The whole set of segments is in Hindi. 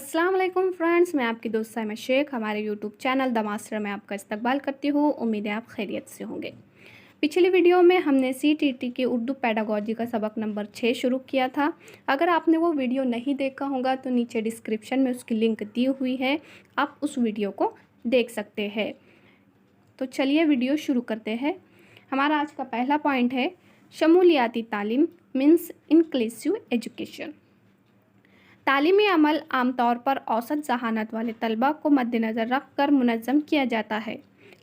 अस्सलाम वालेकुम फ्रेंड्स, मैं आपकी दोस्त साइमा शेख हमारे यूट्यूब चैनल द मास्टर में आपका इस्तकबाल करती हूँ। उम्मीद है आप खैरियत से होंगे। पिछली वीडियो में हमने सीटीटी की उर्दू पेडागोजी का सबक नंबर 6 शुरू किया था। अगर आपने वो वीडियो नहीं देखा होगा तो नीचे डिस्क्रिप्शन में उसकी लिंक दी हुई है, आप उस वीडियो को देख सकते हैं। तो चलिए वीडियो शुरू करते हैं। हमारा आज का पहला पॉइंट है शमूलियाती तालीम मीन्स इंक्लूसिव एजुकेशन। तालीमी अमल आमतौर पर औसत ज़हानत वाले तलबा को मद्देनज़र रख कर मुनज़्ज़म किया जाता है,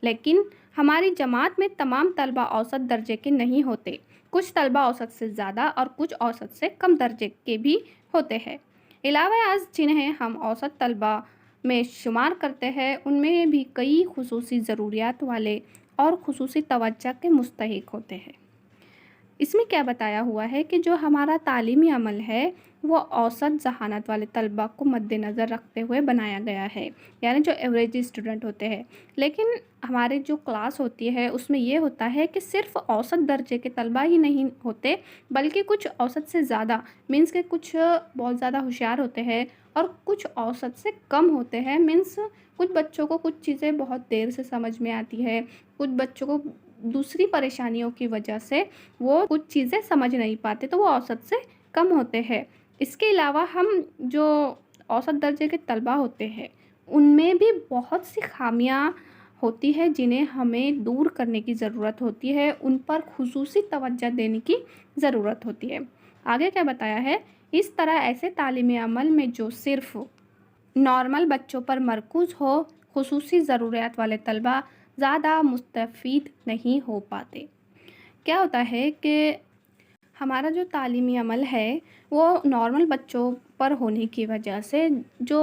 लेकिन हमारी जमात में तमाम तलबा औसत दर्जे के नहीं होते। कुछ तलबा औसत से ज़्यादा और कुछ औसत से कम दर्जे के भी होते हैं। अलावा आज जिन्हें हम औसत तलबा में शुमार करते हैं, उनमें भी कई खुसूसी ज़रूरियात वाले और खुसूसी तवज्जो के मुस्तहिक होते हैं। इसमें क्या बताया हुआ है कि जो हमारा तालीमी अमल है वो औसत ज़हानत वाले तलबा को मद्देनज़र रखते हुए बनाया गया है, यानी जो एवरेज स्टूडेंट होते हैं। लेकिन हमारे जो क्लास होती है उसमें ये होता है कि सिर्फ़ औसत दर्जे के तलबा ही नहीं होते, बल्कि कुछ औसत से ज़्यादा मीन्स के कुछ बहुत ज़्यादा होशियार होते हैं और कुछ औसत से कम होते हैं। मीन्स कुछ बच्चों को कुछ चीज़ें बहुत देर से समझ में आती है, कुछ बच्चों को दूसरी परेशानियों की वजह से वो कुछ चीज़ें समझ नहीं पाते, तो वो औसत से कम होते हैं। इसके अलावा हम जो औसत दर्जे के तलबा होते हैं उनमें भी बहुत सी खामियां होती है जिन्हें हमें दूर करने की ज़रूरत होती है, उन पर खुसूसी तवज्जो देने की ज़रूरत होती है। आगे क्या बताया है, इस तरह ऐसे तालीमी अमल में जो सिर्फ़ नॉर्मल बच्चों पर मरकूज़ हो, खुसूसी ज़रूरियात वाले तलबा ज़्यादा मुस्तफ़ीद नहीं हो पाते। क्या होता है कि हमारा जो तालीमी अमल है वो नॉर्मल बच्चों पर होने की वजह से जो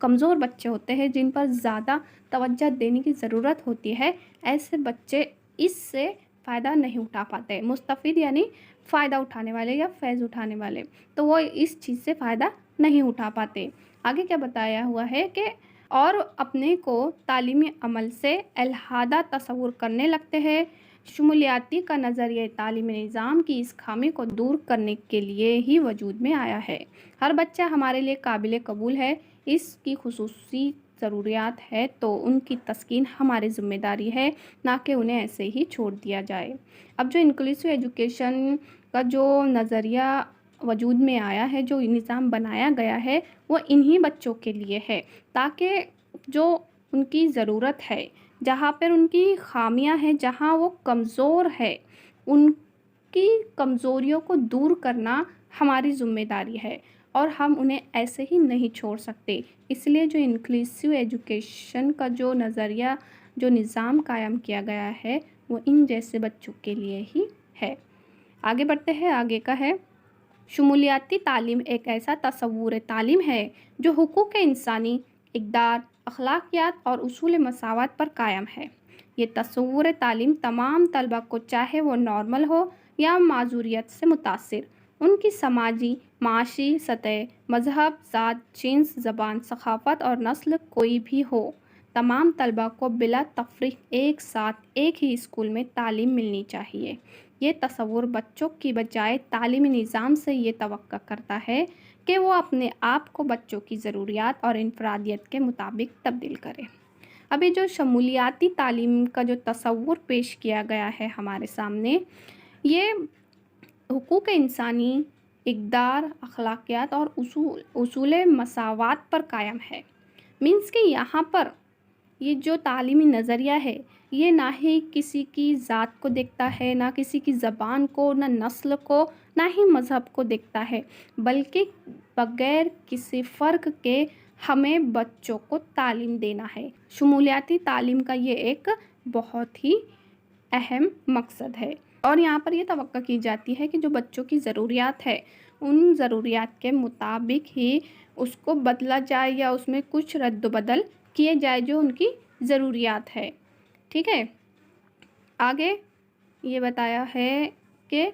कमज़ोर बच्चे होते हैं, जिन पर ज़्यादा तवज्जो देने की ज़रूरत होती है, ऐसे बच्चे इससे फ़ायदा नहीं उठा पाते। मुस्तफ़ीद यानी फ़ायदा उठाने वाले या फ़ैज़ उठाने वाले, तो वो इस चीज़ से फ़ायदा नहीं उठा पाते। आगे क्या बताया हुआ है कि और अपने को तालीमी अमल से अलहदा तसव्वुर करने लगते हैं। शुमूलियाती का नज़रिया तालीमी निज़ाम की इस खामी को दूर करने के लिए ही वजूद में आया है। हर बच्चा हमारे लिए काबिल कबूल है, इसकी खुसूसी ज़रूरियात है तो उनकी तस्कीन हमारी ज़िम्मेदारी है, ना कि उन्हें ऐसे ही छोड़ दिया जाए। अब जो इंक्लूसिव एजुकेशन का जो नज़रिया वजूद में आया है, जो निज़ाम बनाया गया है, वो इन्हीं बच्चों के लिए है, ताकि जो उनकी ज़रूरत है, जहाँ पर उनकी ख़ामियाँ हैं, जहाँ वो कमज़ोर है, उनकी कमज़ोरियों को दूर करना हमारी ज़िम्मेदारी है और हम उन्हें ऐसे ही नहीं छोड़ सकते। इसलिए जो इंक्लूसिव एजुकेशन का जो नज़रिया, जो निज़ाम कायम किया गया है, वो इन जैसे बच्चों के लिए ही है। आगे बढ़ते हैं। आगे का है शुमूलियाती तालीम एक ऐसा तसव्वुर तालीम है जो हुकूक इंसानी, इक़दार, अखलाकियात और उसूल मसावत पर कायम है। ये तसव्वुर तालीम तमाम तलबा को, चाहे वो नॉर्मल हो या माजूरियत से मुतासिर, उनकी समाजी, माशी सतह, मज़हब, ज़ात, जिन्स, ज़बान, सक़ाफ़त और नस्ल कोई भी हो, तमाम तलबा को बिला तफ़रीक़ एक साथ एक ही स्कूल में तालीम मिलनी चाहिए। ये तसव्वुर बच्चों की बजाय तालीमी निज़ाम से ये तवक्का करता है कि वो अपने आप को बच्चों की ज़रूरियात और इनफरादियत के मुताबिक तब्दील करे। अभी जो शमूलियाती तालीम का जो तसव्वुर पेश किया गया है हमारे सामने, ये हुकूक इंसानी, इक़दार, अखलाकियात और उसूल मसावात पर कायम है। मीन्स कि यहाँ पर ये जो तालीमी नज़रिया है, ये ना ही किसी की ज़ात को देखता है, ना किसी की ज़बान को, ना नस्ल को, ना ही मज़हब को देखता है, बल्कि बग़ैर किसी फ़र्क के हमें बच्चों को तालीम देना है। शुमूलियाती तालीम का ये एक बहुत ही अहम मकसद है और यहाँ पर ये तवक्का की जाती है कि जो बच्चों की ज़रूरियात है, उन ज़रूरियात के मुताबिक ही उसको बदला जाए या उसमें कुछ रद्द-बदल किए जाए जो उनकी ज़रूरियात है। ठीक है। आगे ये बताया है कि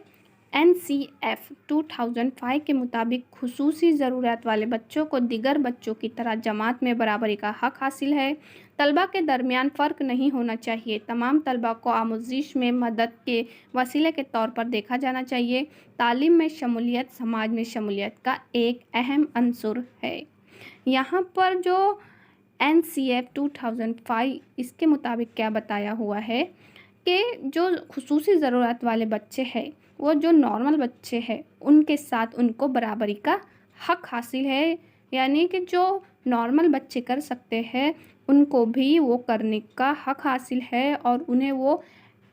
NCF 2005 के मुताबिक खुसूसी ज़रूरत वाले बच्चों को दीगर बच्चों की तरह जमात में बराबरी का हक़ हासिल है। तलबा के दरमियान फ़र्क नहीं होना चाहिए। तमाम तलबा को आमोज़िश में मदद के वसीले के तौर पर देखा जाना चाहिए। तालीम में शमूलियत समाज में शमूलियत का एक अहम अंसुर है। यहाँ पर जो NCF 2005 इसके मुताबिक क्या बताया हुआ है कि जो खुसूसी ज़रूरत वाले बच्चे हैं वो जो नॉर्मल बच्चे हैं उनके साथ उनको बराबरी का हक हासिल है, यानी कि जो नॉर्मल बच्चे कर सकते हैं उनको भी वो करने का हक हासिल है और उन्हें वो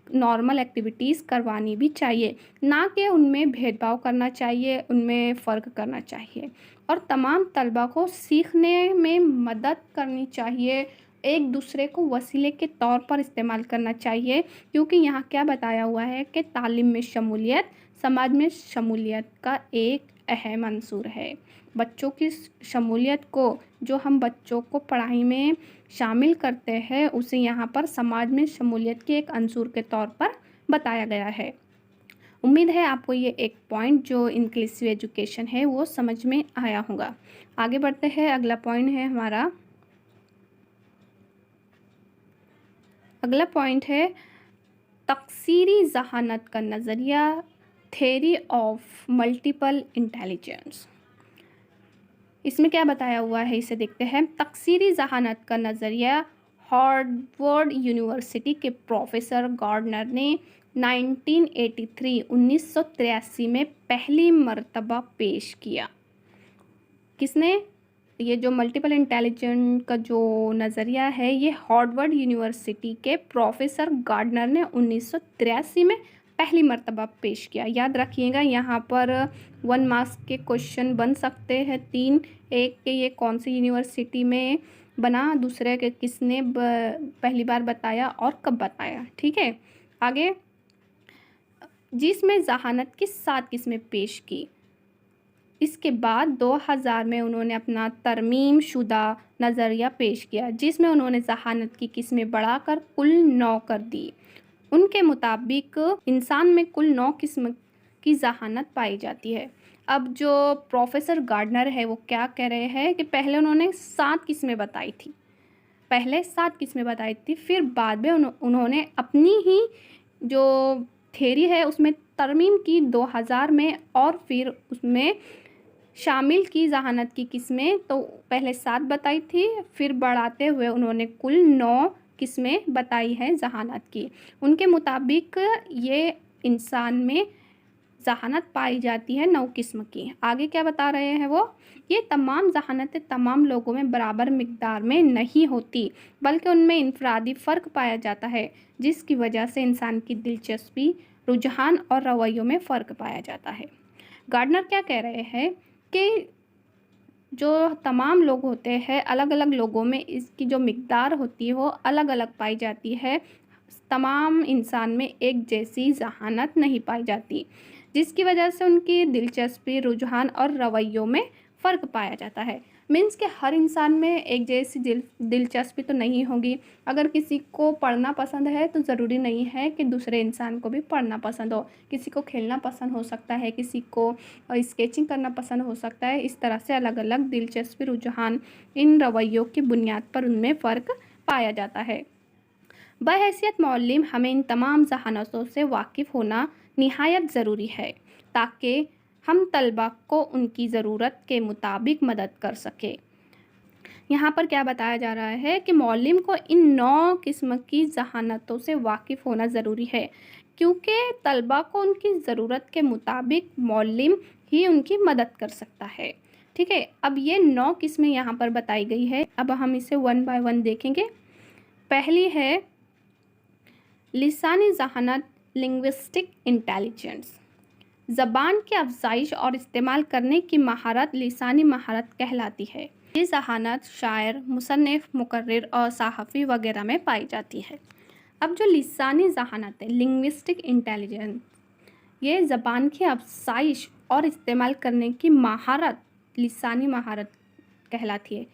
नॉर्मल एक्टिविटीज़ करवानी भी चाहिए, ना कि उनमें भेदभाव करना चाहिए, उनमें फ़र्क करना चाहिए। और तमाम तलबा को सीखने में मदद करनी चाहिए, एक दूसरे को वसीले के तौर पर इस्तेमाल करना चाहिए, क्योंकि यहाँ क्या बताया हुआ है कि तालीम में शमूलियत समाज में शमूलियत का एक अहम अंसुर है। बच्चों की शमूलियत को, जो हम बच्चों को पढ़ाई में शामिल करते हैं, उसे यहाँ पर समाज में शमूलियत के एक अंसुर के तौर पर बताया गया है। उम्मीद है आपको ये एक पॉइंट जो इंक्लूसिव एजुकेशन है वो समझ में आया होगा। आगे बढ़ते हैं, अगला पॉइंट है हमारा, अगला पॉइंट है तकसीरी जहानत का नज़रिया, थ्योरी ऑफ मल्टीपल इंटेलिजेंस। इसमें क्या बताया हुआ है इसे देखते हैं। तकसीरी जहानत का नज़रिया हार्वर्ड यूनिवर्सिटी के प्रोफेसर गार्डनर ने 1983 में पहली मर्तबा पेश किया। किसने? ये जो मल्टीपल इंटेलिजेंट का जो नज़रिया है ये हार्वर्ड यूनिवर्सिटी के प्रोफेसर गार्डनर ने 1983 में पहली मर्तबा पेश किया। याद रखिएगा, यहाँ पर 1 मार्क्स के क्वेश्चन बन सकते हैं 3। एक के ये कौन सी यूनिवर्सिटी में बना, दूसरे के किसने पहली बार बताया और कब बताया। ठीक है, आगे, जिसमें जहानत की 7 किस्में पेश की। इसके बाद 2000 में उन्होंने अपना तरमीम शुदा नज़रिया पेश किया, जिसमें उन्होंने जहानत की किस्में बढ़ाकर कुल 9 कर दी। उनके मुताबिक इंसान में कुल 9 किस्म की जहानत पाई जाती है। अब जो प्रोफेसर गार्डनर है वो क्या कह रहे हैं कि पहले उन्होंने 7 किस्में बताई थी, फिर बाद में उन्होंने अपनी ही जो थ्योरी है उसमें तरमीम की 2000 में, और फिर उसमें शामिल की जहानत की किस्में। तो पहले 7 बताई थी, फिर बढ़ाते हुए उन्होंने कुल 9 किस्में बताई हैं जहानत की। उनके मुताबिक ये इंसान में जहानत पाई जाती है 9 किस्म की। आगे क्या बता रहे हैं वो, ये तमाम जहानतें तमाम लोगों में बराबर मिकदार में नहीं होती, बल्कि उनमें इनफरादी फ़र्क पाया जाता है, जिसकी वजह से इंसान की दिलचस्पी, रुझान और रवैयों में फ़र्क पाया जाता है। गार्डनर क्या कह रहे हैं कि जो तमाम लोग होते हैं, अलग अलग लोगों में इसकी जो मिकदार होती है वो अलग अलग पाई जाती है। तमाम इंसान में एक जैसी जहानत नहीं पाई जाती, जिसकी वजह से उनकी दिलचस्पी, रुझान और रवैयों में फ़र्क पाया जाता है। मीन्स कि हर इंसान में एक जैसी दिलचस्पी तो नहीं होगी। अगर किसी को पढ़ना पसंद है तो ज़रूरी नहीं है कि दूसरे इंसान को भी पढ़ना पसंद हो। किसी को खेलना पसंद हो सकता है, किसी को स्केचिंग करना पसंद हो सकता है। इस तरह से अलग अलग दिलचस्पी, रुझान, इन रवैयों की बुनियाद पर उनमें फ़र्क पाया जाता है। बहैसियत मौलिम हमें इन तमाम जहानतों से वाकिफ़ होना निहायत ज़रूरी है, ताकि हम तलबा को उनकी ज़रूरत के मुताबिक मदद कर सके। यहाँ पर क्या बताया जा रहा है कि मौलिम को इन 9 किस्म की जहानतों से वाकिफ़ होना ज़रूरी है, क्योंकि तलबा को उनकी ज़रूरत के मुताबिक मौलिम ही उनकी मदद कर सकता है। ठीक है, अब ये 9 किस्में यहाँ पर बताई गई है। अब हम इसे 1 बाय 1 देखेंगे। पहली है लिसानी जहानत, लिंग्विस्टिक इंटेलिजेंस। ज़बान की अफजाइश और इस्तेमाल करने की महारत लिसानी महारत कहलाती है। ये जहानत शायर, मुसन्निफ़, मुकर्रिर और सहाफ़ी वगैरह में पाई जाती है। अब जो लिसानी जहानत है, लिंग्विस्टिक इंटेलिजेंस, ये ज़बान की अफजाइश और इस्तेमाल करने की महारत लिसानी महारत कहलाती है,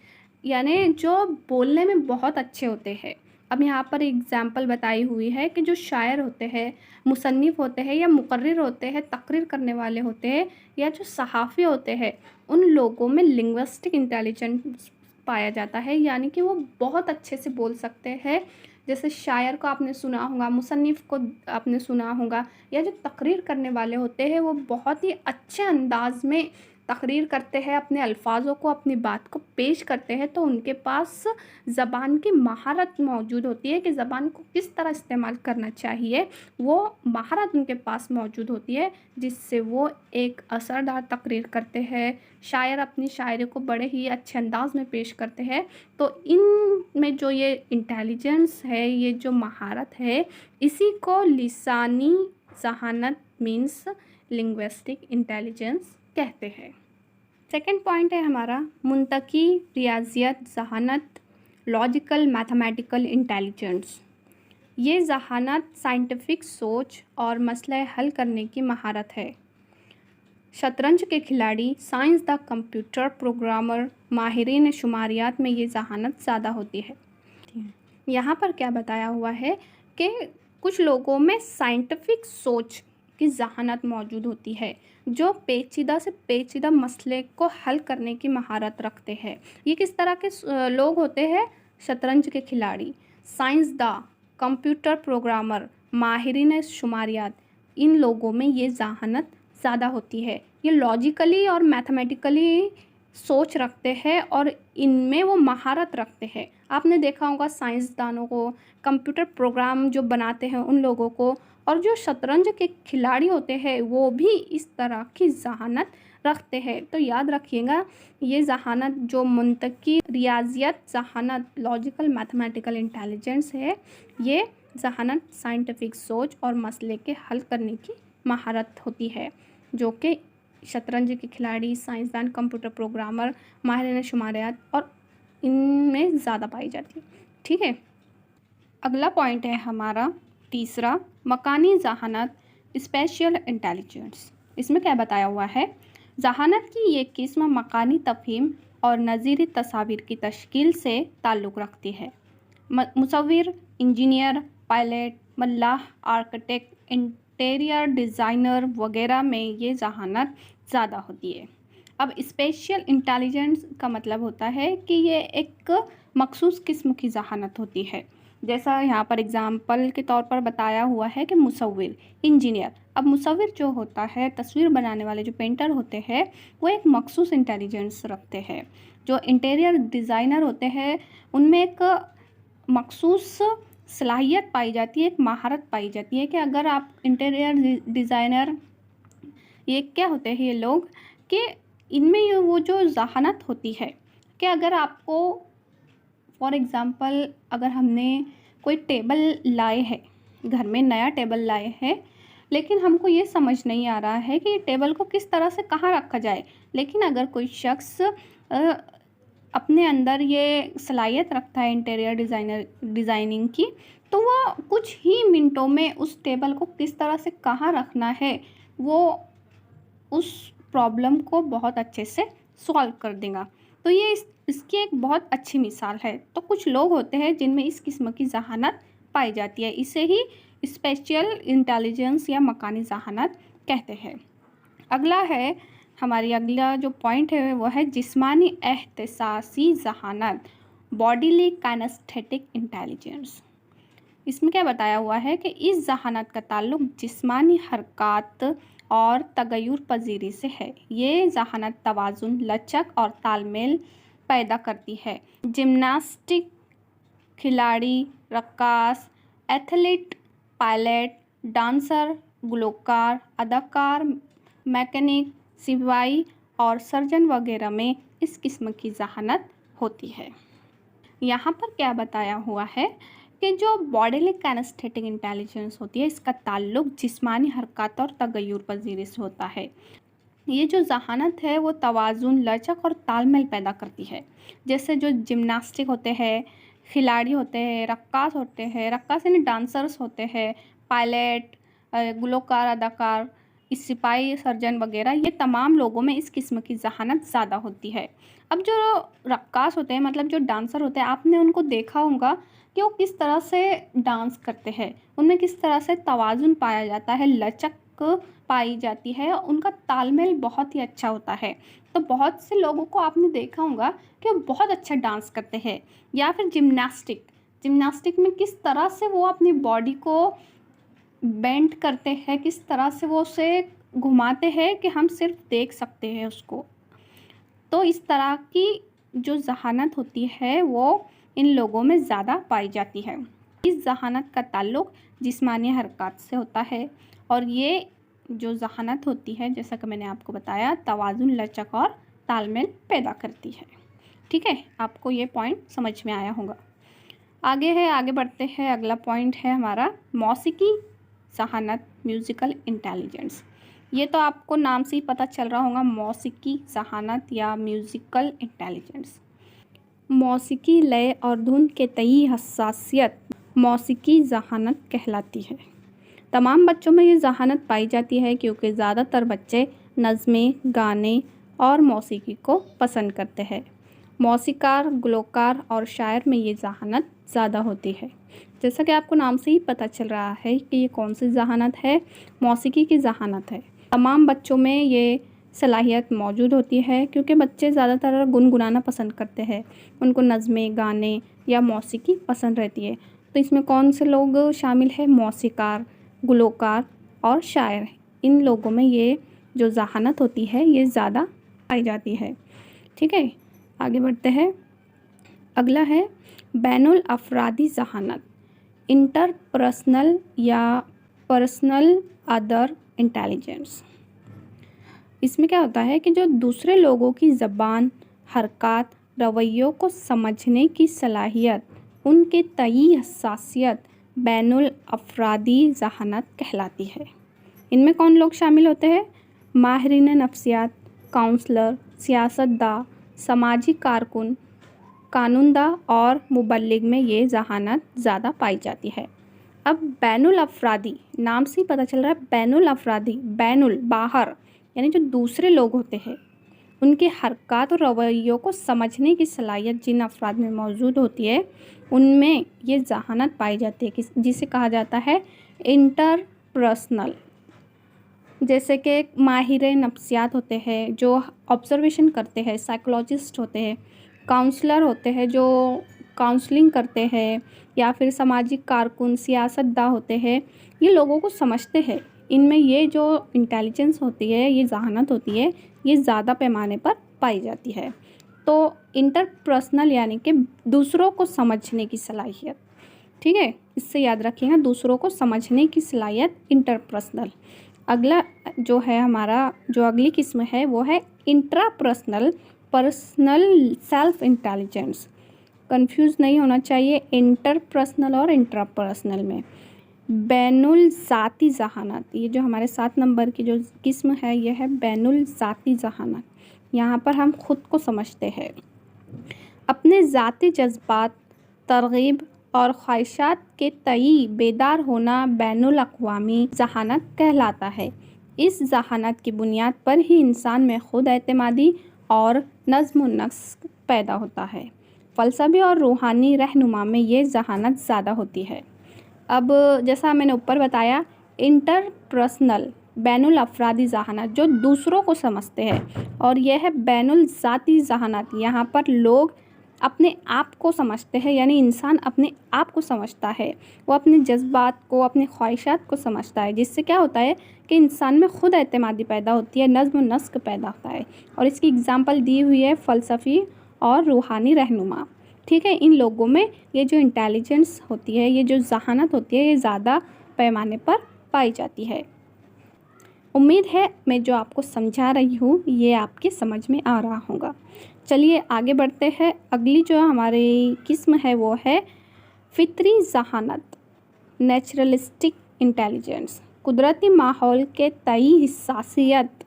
यानी जो बोलने में बहुत अच्छे होते हैं। अब यहाँ पर एग्जाम्पल बताई हुई है कि जो शायर होते हैं, मुसन्निफ़ होते हैं या मुकर्रिर होते हैं, तकरीर करने वाले होते हैं, या जो सहाफ़ी होते हैं, उन लोगों में लिंग्विस्टिक इंटेलिजेंस पाया जाता है, यानी कि वो बहुत अच्छे से बोल सकते हैं। जैसे शायर को आपने सुना होगा, मुसन्निफ़ को आपने सुना होगा, या जो तकरीर करने वाले होते हैं वो बहुत ही अच्छे अंदाज में तकरीर करते हैं, अपने अल्फाज़ों को, अपनी बात को पेश करते हैं, तो उनके पास ज़बान की महारत मौजूद होती है कि ज़बान को किस तरह इस्तेमाल करना चाहिए। वो महारत उनके पास मौजूद होती है, जिससे वो एक असरदार तकरीर करते हैं। शायर अपनी शायरी को बड़े ही अच्छे अंदाज़ में पेश करते हैं। तो इनमें जो ये इंटेलिजेंस है, ये जो महारत है, इसी को लिसानी ज़हानत मीन्स लिंग्विस्टिक इंटेलिजेंस कहते हैं। सेकंड पॉइंट है हमारा मुंतकी रियाजियत ज़हानत लॉजिकल मैथमेटिकल इंटेलिजेंस। ये ज़हानत साइंटिफिक सोच और मसले हल करने की महारत है। शतरंज के खिलाड़ी, साइंसदान, कंप्यूटर प्रोग्रामर, माहिरीन शुमारियात में ये ज़हानत ज़्यादा होती है। यहाँ पर क्या बताया हुआ है कि कुछ लोगों में साइंटिफिक सोच की ज़हानत मौजूद होती है, जो पेचीदा से पेचीदा मसले को हल करने की महारत रखते हैं। ये किस तरह के लोग होते हैं? शतरंज के खिलाड़ी, साइंसदान, कंप्यूटर प्रोग्रामर, माहिरीन शुमारियात, इन लोगों में ये ज़हानत ज़्यादा होती है। ये लॉजिकली और मैथमेटिकली सोच रखते हैं और इनमें वो महारत रखते हैं। आपने देखा होगा साइंसदानों को, कंप्यूटर प्रोग्राम जो बनाते हैं उन लोगों को, और जो शतरंज के खिलाड़ी होते हैं वो भी इस तरह की ज़हानत रखते हैं। तो याद रखिएगा, ये ज़हानत जो मुंतकी रियाजियत ज़हानत लॉजिकल मैथमेटिकल इंटेलिजेंस है, ये ज़हानत साइंटिफिक सोच और मसले के हल करने की महारत होती है, जो कि शतरंज के खिलाड़ी, साइंसदान, कंप्यूटर प्रोग्रामर, माहिरीन शुमारियात और इनमें ज़्यादा पाई जाती है। ठीक है, अगला पॉइंट है हमारा तीसरा, मकानी ज़हानत स्पेशियल इंटेलिजेंस। इसमें क्या बताया हुआ है? ज़हानत की ये किस्म मकानी तफ़हीम और नज़ीरी तस्वीर की तश्कील से ताल्लुक़ रखती है। मुसव्विर, इंजीनियर, पायलट, मल्लाह, आर्किटेक्ट, इंटीरियर डिज़ाइनर वगैरह में ये ज़हानत ज़्यादा होती है। अब स्पेशियल इंटेलिजेंस का मतलब होता है कि ये एक मखसूस किस्म की ज़हानत होती है। जैसा यहाँ पर एग्ज़ाम्पल के तौर पर बताया हुआ है कि मुसव्विर, इंजीनियर। अब मुसव्विर जो होता है, तस्वीर बनाने वाले जो पेंटर होते हैं, वो एक मखसूस इंटेलिजेंस रखते हैं। जो इंटीरियर डिज़ाइनर होते हैं, उनमें एक मखसूस सलाहियत पाई जाती है, एक महारत पाई जाती है कि अगर आप इंटीरियर डिज़ाइनर, ये क्या होते हैं ये लोग, कि इनमें ये वो जो ज़हानत होती है कि अगर आपको फॉर एग्ज़ाम्पल, अगर हमने कोई टेबल लाए है, घर में नया टेबल लाए हैं, लेकिन हमको ये समझ नहीं आ रहा है कि ये टेबल को किस तरह से कहाँ रखा जाए, लेकिन अगर कोई शख्स अपने अंदर ये सलाहियत रखता है इंटीरियर डिज़ाइनिंग की, तो वो कुछ ही मिनटों में उस टेबल को किस तरह से कहाँ रखना है, वो उस प्रॉब्लम को बहुत अच्छे से सॉल्व कर देगा। तो ये इसकी एक बहुत अच्छी मिसाल है। तो कुछ लोग होते हैं जिनमें इस किस्म की ज़हानत पाई जाती है, इसे ही स्पेशियल इंटेलिजेंस या मकानी ज़हानत कहते हैं। अगला है, हमारी अगला जो पॉइंट है वो है जिस्मानी एहसासी ज़हानत, बॉडीली काइनेस्थेटिक इंटेलिजेंस। इसमें क्या बताया हुआ है कि इस ज़हानत का ताल्लुक़ जिस्मानी हरकत और तगय्युर पजीरी से है। ये ज़हानत तवाज़ुन, लचक और तालमेल पैदा करती है। जिम्नास्टिक खिलाड़ी, रक्कास, एथलीट, पायलट, डांसर, गुलकार, अदाकार, मैकेनिक, सिपाही और सर्जन वगैरह में इस किस्म की ज़हानत होती है। यहाँ पर क्या बताया हुआ है कि जो बॉडीली काइनेस्थेटिक इंटेलिजेंस होती है, इसका ताल्लुक़ जिस्मानी हरकत और तगय्युर पजीरी से होता है। ये जो ज़हानत है वो तवाज़ुन, लचक और तालमेल पैदा करती है। जैसे जो जिम्नास्टिक होते हैं, खिलाड़ी होते हैं, रक्कास होते हैं, रक्कास यानी डांसर्स होते हैं, पायलट, गुलकार, अदाकार, सिपाही, सर्जन वगैरह, ये तमाम लोगों में इस किस्म की ज़हानत ज़्यादा होती है। अब जो रक्कास होते हैं, मतलब जो डांसर होते हैं, आपने उनको देखा होगा कि वो किस तरह से डांस करते हैं, उनमें किस तरह से तवाज़ुन पाया जाता है, लचक पाई जाती है, उनका तालमेल बहुत ही अच्छा होता है। तो बहुत से लोगों को आपने देखा होगा कि वो बहुत अच्छा डांस करते हैं। या फिर जिम्नास्टिक में किस तरह से वो अपनी बॉडी को बेंड करते हैं, किस तरह से वो उसे घुमाते हैं कि हम सिर्फ देख सकते हैं उसको। तो इस तरह की जो ज़हानत होती है वो इन लोगों में ज़्यादा पाई जाती है। इस ज़हानत का ताल्लुक़ जिस्मानी हरकत से होता है और ये जो ज़हानत होती है, जैसा कि मैंने आपको बताया, तवाज़ुन, लचक और तालमेल पैदा करती है। ठीक है, आपको ये पॉइंट समझ में आया होगा। आगे बढ़ते हैं। अगला पॉइंट है हमारा मौसीकी ज़हानत, म्यूज़िकल इंटेलिजेंस। ये तो आपको नाम से ही पता चल रहा होगा, मौसीकी ज़हानत या म्यूज़िकल इंटेलिजेंस। मौसीकी, लय और धुन के तई हसासियत मौसीकी ज़हानत कहलाती है। तमाम बच्चों में ये ज़हानत पाई जाती है क्योंकि ज़्यादातर बच्चे नज़्में, गाने और मौसीकी को पसंद करते हैं। मौसीकार, गुलकार और शायर में ये ज़हानत ज़्यादा होती है। जैसा कि आपको नाम से ही पता चल रहा है कि ये कौन सी ज़हानत है, मौसीकी की ज़हानत है। तमाम बच्चों में ये सलाहियत मौजूद होती है क्योंकि बच्चे ज़्यादातर गुनगुनाना पसंद करते हैं, उनको नज़में, गाने या मौसीकी पसंद रहती है। तो इसमें कौन से लोग शामिल हैं? मौसीकार, गुलकार और शायर। इन लोगों में ये जो ज़हानत होती है ये ज़्यादा पाई जाती है। ठीक है, आगे बढ़ते हैं। अगला है बैनुल अफरादी ज़हानत, इंटरपर्सनल या पर्सनल अदर इंटेलिजेंस। इसमें क्या होता है कि जो दूसरे लोगों की ज़बान, हरकत, रवैयों को समझने की सलाहियत, उनके तई हसासियत बैनुल अफरादी ज़हानत कहलाती है। इनमें कौन लोग शामिल होते हैं? माहिरीन नफ्सियात, काउंसलर, सियासतदा, समाजी कारकुन, कानूनदा और मुबल्लिग में ये ज़हानत ज़्यादा पाई जाती है। अब बैनुल अफरादी, नाम से ही पता चल रहा है बैनुल अफरादी, बैनुल बाहर, यानी जो दूसरे लोग होते हैं उनके हरकत और रवैयों को समझने की सलाहियत जिन अफराद में मौजूद होती है उनमें ये ज़हानत पाई जाती है, जिसे कहा जाता है इंटरपर्सनल। जैसे कि माहिर नफ्सियात होते हैं जो ऑब्जर्वेशन करते हैं, साइकोलॉजिस्ट होते हैं, काउंसलर होते हैं जो काउंसलिंग करते हैं, या फिर सामाजिक कारकुन, सियासतदा होते हैं, ये लोगों को समझते हैं। इनमें ये जो इंटेलिजेंस होती है, ये ज़हानत होती है, ये ज़्यादा पैमाने पर पाई जाती है। तो इंटरपर्सनल यानी कि दूसरों को समझने की सलाहियत। ठीक है, इससे याद रखिएगा, दूसरों को समझने की सलाहियत इंटरपर्सनल। अगला जो है हमारा, जो अगली किस्म है वो है intrapersonal, personal self intelligence. Confuse नहीं होना चाहिए इंटरपर्सनल और इंट्रापर्सनल में। बैनुल ज़ाती ज़हानत, ये जो हमारे 7 नंबर की जो किस्म है ये है बैनुल ज़ाती ज़हानत। यहाँ पर हम खुद को समझते हैं, अपने ज़ाती जज्बात, तरगीब और ख्वाहिशात के तई बेदार होना बैनुल अक़वामी ज़हानत कहलाता है। इस ज़हानत की बुनियाद पर ही इंसान में खुद एतमादी और नज़्म व नस्क पैदा होता है। फ़लसफ़ी और रूहानी रहनुमा में ये ज़हानत ज़्यादा होती है। अब जैसा मैंने ऊपर बताया, इंटरपर्सनल बैनुल अफरादी ज़हानत जो दूसरों को समझते हैं, और यह है बैनुल ज़ाती ज़हानत, यहाँ पर लोग अपने आप को समझते हैं, यानी इंसान अपने आप को समझता है, वो अपने जज्बात को, अपनी ख्वाहिशात को समझता है, जिससे क्या होता है कि इंसान में खुद एतमादी पैदा होती है, नज़्म व नस्क पैदा होता है। और इसकी एग्ज़ाम्पल दी हुई है फ़लसफ़ी और रूहानी रहनुमा। ठीक है, इन लोगों में ये जो इंटेलिजेंस होती है, ये जो ज़हानत होती है, ये ज़्यादा पैमाने पर पाई जाती है। उम्मीद है मैं जो आपको समझा रही हूँ ये आपके समझ में आ रहा होगा। चलिए आगे बढ़ते हैं। अगली जो हमारी किस्म है वो है फितरी ज़हानत, नेचुरलिस्टिक इंटेलिजेंस। कुदरती माहौल के तई हिस्सासियत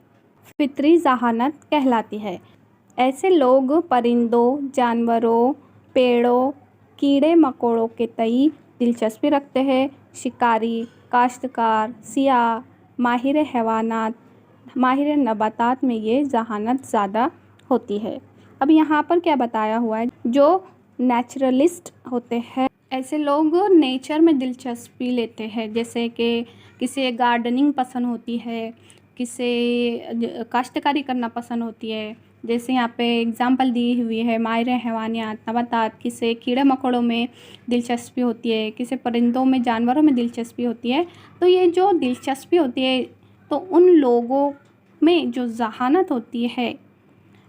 फितरी ज़हानत कहलाती है। ऐसे लोग परिंदों, जानवरों, पेड़ों, कीड़े मकोड़ों के तई दिलचस्पी रखते हैं। शिकारी, काश्तकार, सियाह, माहिर हैवानात, माहिर नबातात में ये ज़हानत ज़्यादा होती है। अब यहाँ पर क्या बताया हुआ है, जो नेचुरलिस्ट होते हैं ऐसे लोग नेचर में दिलचस्पी लेते हैं, जैसे कि किसी गार्डनिंग पसंद होती है, किसी काश्तकारी करना पसंद होती है। जैसे यहाँ पे एग्ज़ाम्पल दी हुई है माहिर हैवानियात, नबातात, किसे कीड़े मकोड़ों में दिलचस्पी होती है, किसे परिंदों में, जानवरों में दिलचस्पी होती है। तो ये जो दिलचस्पी होती है, तो उन लोगों में जो ज़हानत होती है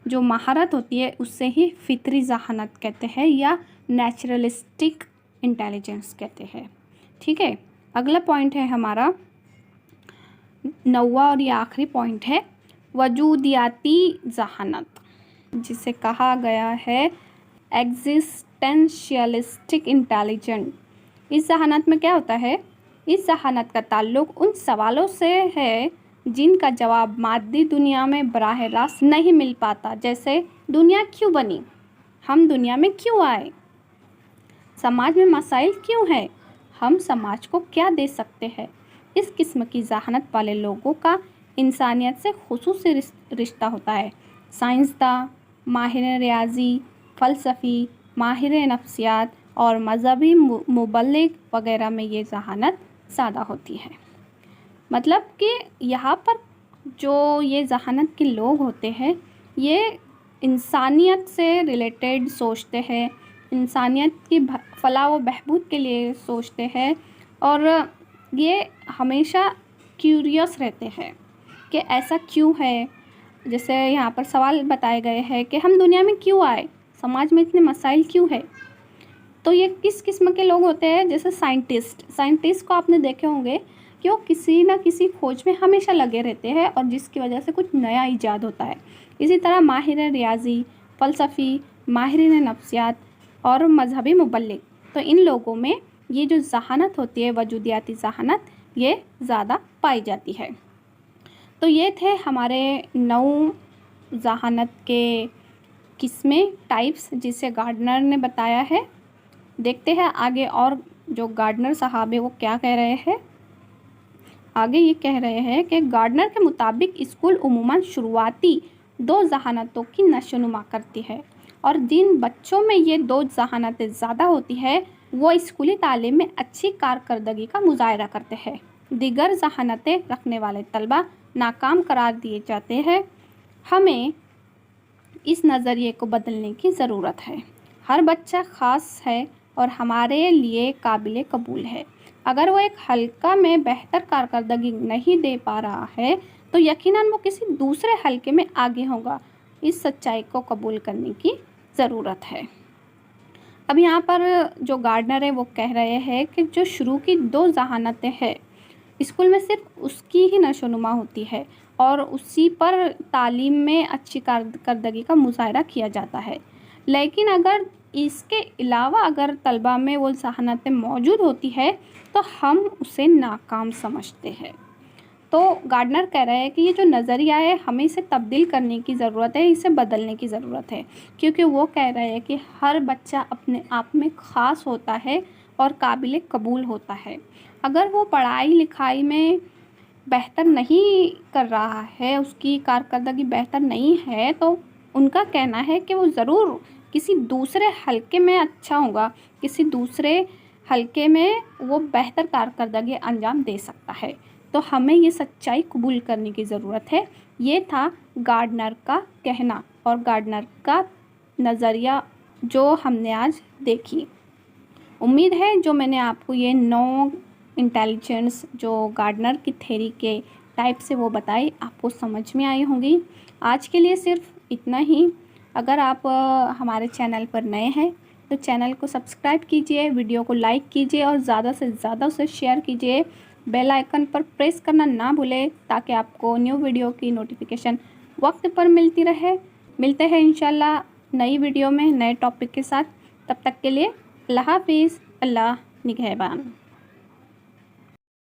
जो महारत होती है उससे ही फितरी जहानत कहते हैं या नेचुरलिस्टिक इंटेलिजेंस कहते हैं। ठीक है, अगला पॉइंट है हमारा 9वां और ये आखिरी पॉइंट है वजूदियाती जहानत, जिसे कहा गया है एग्जिस्टेंशियलिस्टिक इंटेलिजेंस। इस जहानत में क्या होता है, इस जहानत का ताल्लुक उन सवालों से है जिनका जवाब मादी दुनिया में बराह रास्त नहीं मिल पाता, जैसे दुनिया क्यों बनी, हम दुनिया में क्यों आए, समाज में मसाइल क्यों है, हम समाज को क्या दे सकते हैं। इस किस्म की जहानत वाले लोगों का इंसानियत से खुसूसी रिश्ता होता है। साइंसदान, माहिर रियाजी, फ़लसफ़ी, माहिर नफ्सियात और मज़हबी मुबल्लिग वगैरह में ये जहानत ज़्यादा होती है। मतलब कि यहाँ पर जो ये जहानत के लोग होते हैं ये इंसानियत से रिलेटेड सोचते हैं, इंसानियत की फलाह व बहबूद के लिए सोचते हैं और ये हमेशा क्यूरियस रहते हैं कि ऐसा क्यों है। जैसे यहाँ पर सवाल बताए गए हैं कि हम दुनिया में क्यों आए, समाज में इतने मसाइल क्यों है। तो ये किस किस्म के लोग होते हैं, जैसे साइंटिस्ट को आपने देखे होंगे कि वो किसी न किसी खोज में हमेशा लगे रहते हैं और जिसकी वजह से कुछ नया इजाद होता है। इसी तरह माहिर रियाजी, फ़लसफ़ी, माहिर नफ्सियात और मजहबी मुबल्लिग, तो इन लोगों में ये जो जहानत होती है वजूदियाती जहानत ये ज़्यादा पाई जाती है। तो ये थे हमारे 9 जहानत के किस्में, टाइप्स, जिसे गार्डनर ने बताया है। देखते हैं आगे और जो गार्डनर साहब है वो क्या कह रहे हैं। आगे ये कह रहे हैं कि गार्डनर के मुताबिक स्कूल उमूमन शुरुआती 2 जहानतों की नशोनुमा करती है और जिन बच्चों में ये 2 जहानतें ज़्यादा होती है वो स्कूली तालीम में अच्छी कारकर्दगी का मुजाहरा करते हैं। दीगर जहानतें रखने वाले तलबा नाकाम करार दिए जाते हैं। हमें इस नज़रिए को बदलने की ज़रूरत है। हर बच्चा ख़ास है और हमारे लिए काबिल कबूल है। अगर वो एक हल्का में बेहतर कारकर्दगी नहीं दे पा रहा है तो यकीनन वो किसी दूसरे हल्के में आगे होगा। इस सच्चाई को कबूल करने की ज़रूरत है। अब यहाँ पर जो गार्डनर है वो कह रहे हैं कि जो शुरू की 2 जहानतें हैं स्कूल में सिर्फ उसकी ही नशोनुमा होती है और उसी पर तालीम में अच्छी कारकर्दगी का मुजाहरा किया जाता है। लेकिन अगर इसके अलावा अगर तलबा में वो जहानतें मौजूद होती है तो हम उसे नाकाम समझते हैं। तो गार्डनर कह रहे हैं कि ये जो नज़रिया है हमें इसे तब्दील करने की ज़रूरत है, इसे बदलने की ज़रूरत है, क्योंकि वो कह रहे हैं कि हर बच्चा अपने आप में ख़ास होता है और काबिल कबूल होता है। अगर वो पढ़ाई लिखाई में बेहतर नहीं कर रहा है, उसकी कारकर्दगी बेहतर नहीं है, तो उनका कहना है कि वो ज़रूर किसी दूसरे हल्के में अच्छा होगा, किसी दूसरे हल्के में वो बेहतर कारकर्दगी अंजाम दे सकता है। तो हमें ये सच्चाई कबूल करने की ज़रूरत है। ये था गार्डनर का कहना और गार्डनर का नज़रिया जो हमने आज देखी। उम्मीद है जो मैंने आपको ये 9 इंटेलिजेंस जो गार्डनर की थ्योरी के टाइप से वो बताई आपको समझ में आई होंगी। आज के लिए सिर्फ इतना ही। अगर आप हमारे चैनल पर नए हैं तो चैनल को सब्सक्राइब कीजिए, वीडियो को लाइक कीजिए और ज़्यादा से ज़्यादा उसे शेयर कीजिए। बेल आइकन पर प्रेस करना ना भूलें ताकि आपको न्यू वीडियो की नोटिफिकेशन वक्त पर मिलती रहे। मिलते हैं इंशाल्लाह नई वीडियो में नए टॉपिक के साथ। तब तक के लिए अल्लाह हाफिज़, अल्लाह निगहबान।